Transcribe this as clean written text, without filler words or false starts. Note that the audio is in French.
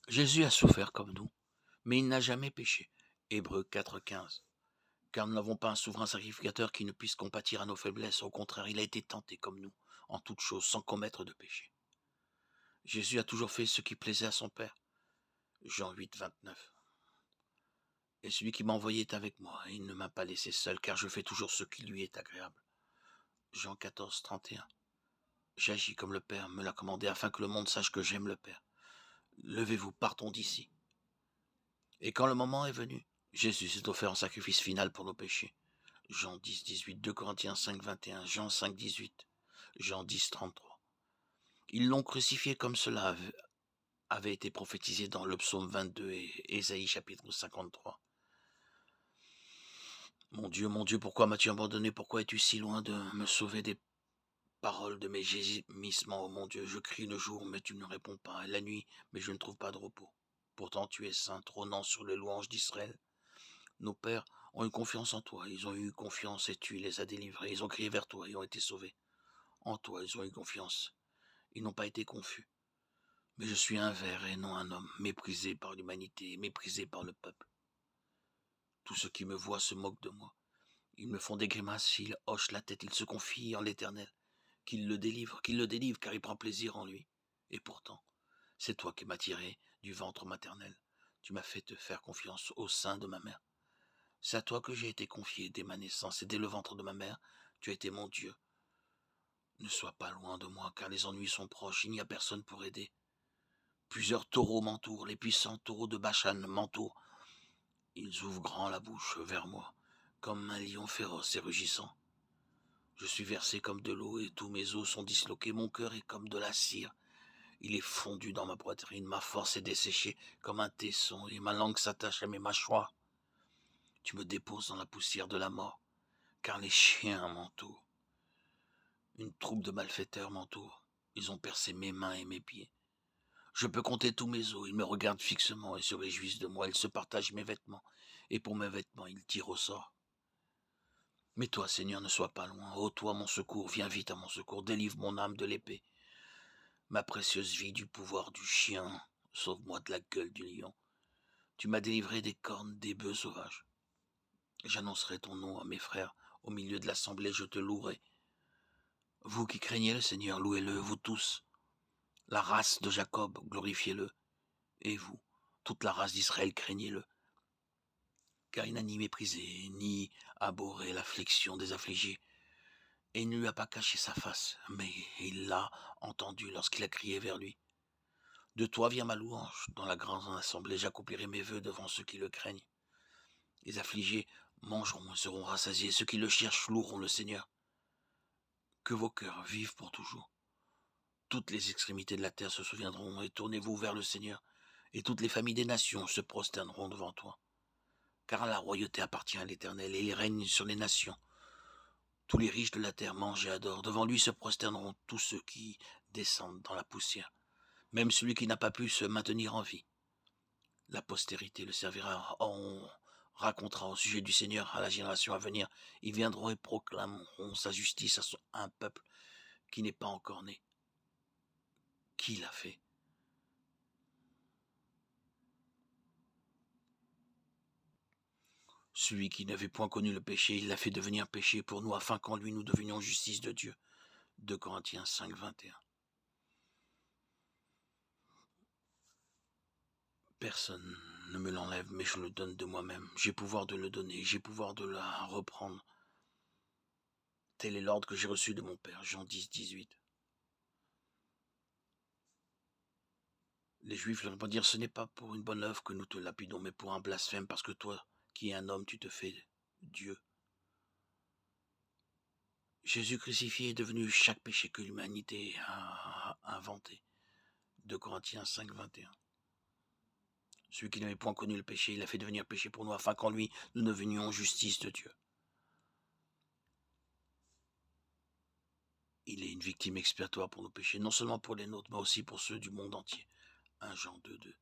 Jésus a souffert comme nous, mais il n'a jamais péché. Hébreux 4,15. Car nous n'avons pas un souverain sacrificateur qui ne puisse compatir à nos faiblesses. Au contraire, il a été tenté comme nous, en toutes choses, sans commettre de péché. Jésus a toujours fait ce qui plaisait à son Père. Jean 8, 29. Et celui qui m'a envoyé est avec moi, et il ne m'a pas laissé seul, car je fais toujours ce qui lui est agréable. Jean 14, 31. J'agis comme le Père me l'a commandé, afin que le monde sache que j'aime le Père. Levez-vous, partons d'ici. Et quand le moment est venu, Jésus s'est offert en sacrifice final pour nos péchés. Jean 10, 18, 2 Corinthiens 5, 21, Jean 5, 18, Jean 10, 33. Ils l'ont crucifié comme cela avait été prophétisé dans le psaume 22 et Ésaïe chapitre 53. Mon Dieu, pourquoi m'as-tu abandonné? Pourquoi es-tu si loin de me sauver des paroles de mes gémissements? Oh mon Dieu, je crie le jour, mais tu ne réponds pas, et la nuit, mais je ne trouve pas de repos. Pourtant tu es saint, trônant sur les louanges d'Israël. Nos pères ont eu confiance en toi, ils ont eu confiance et tu les as délivrés, ils ont crié vers toi et ont été sauvés. En toi, ils ont eu confiance, ils n'ont pas été confus. Mais je suis un ver et non un homme, méprisé par l'humanité, méprisé par le peuple. Tous ceux qui me voient se moquent de moi. Ils me font des grimaces, ils hochent la tête, ils se confient en l'Éternel. Qu'il le délivre, car il prend plaisir en lui. Et pourtant, c'est toi qui m'as tiré du ventre maternel. Tu m'as fait te faire confiance au sein de ma mère. C'est à toi que j'ai été confié dès ma naissance, et dès le ventre de ma mère, tu as été mon Dieu. Ne sois pas loin de moi, car les ennuis sont proches, il n'y a personne pour aider. Plusieurs taureaux m'entourent, les puissants taureaux de Bachan m'entourent. Ils ouvrent grand la bouche vers moi, comme un lion féroce et rugissant. Je suis versé comme de l'eau et tous mes os sont disloqués, mon cœur est comme de la cire. Il est fondu dans ma poitrine, ma force est desséchée comme un tesson et ma langue s'attache à mes mâchoires. Tu me déposes dans la poussière de la mort, car les chiens m'entourent. Une troupe de malfaiteurs m'entoure. Ils ont percé mes mains et mes pieds. Je peux compter tous mes os, ils me regardent fixement et se réjouissent de moi, ils se partagent mes vêtements, et pour mes vêtements, ils tirent au sort. Mais toi, Seigneur, ne sois pas loin. Ô toi, mon secours, viens vite à mon secours, délivre mon âme de l'épée. Ma précieuse vie du pouvoir du chien, sauve-moi de la gueule du lion. Tu m'as délivré des cornes des bœufs sauvages. J'annoncerai ton nom à mes frères, au milieu de l'assemblée, je te louerai. Vous qui craignez le Seigneur, louez-le, vous tous. La race de Jacob, glorifiez-le. Et vous, toute la race d'Israël, craignez-le. Car il n'a ni méprisé, ni abhorré l'affliction des affligés. Et il ne lui a pas caché sa face, mais il l'a entendu lorsqu'il a crié vers lui. De toi vient ma louange, dans la grande assemblée, j'accomplirai mes vœux devant ceux qui le craignent. Les affligés mangeront et seront rassasiés, ceux qui le cherchent loueront le Seigneur. Que vos cœurs vivent pour toujours. Toutes les extrémités de la terre se souviendront, et tournez-vous vers le Seigneur, et toutes les familles des nations se prosterneront devant toi. Car la royauté appartient à l'Éternel, et il règne sur les nations. Tous les riches de la terre mangent et adorent. Devant lui se prosterneront tous ceux qui descendent dans la poussière, même celui qui n'a pas pu se maintenir en vie. La postérité le servira, on racontera au sujet du Seigneur à la génération à venir. Ils viendront et proclameront sa justice à un peuple qui n'est pas encore né. Qui l'a fait? Celui qui n'avait point connu le péché, il l'a fait devenir péché pour nous, afin qu'en lui nous devenions justice de Dieu. 2 Corinthiens 5, 21. Personne ne me l'enlève, mais je le donne de moi-même. J'ai pouvoir de le donner, j'ai pouvoir de la reprendre. Tel est l'ordre que j'ai reçu de mon Père. Jean 10, 18. Les Juifs leur répondirent, ce n'est pas pour une bonne œuvre que nous te lapidons, mais pour un blasphème, parce que toi, qui es un homme, tu te fais Dieu. Jésus crucifié est devenu chaque péché que l'humanité a inventé. 2 Corinthiens 5, 21. Celui qui n'avait point connu le péché, il a fait devenir péché pour nous, afin qu'en lui, nous devenions justice de Dieu. Il est une victime expiatoire pour nos péchés, non seulement pour les nôtres, mais aussi pour ceux du monde entier. 1 Jean 2, 2.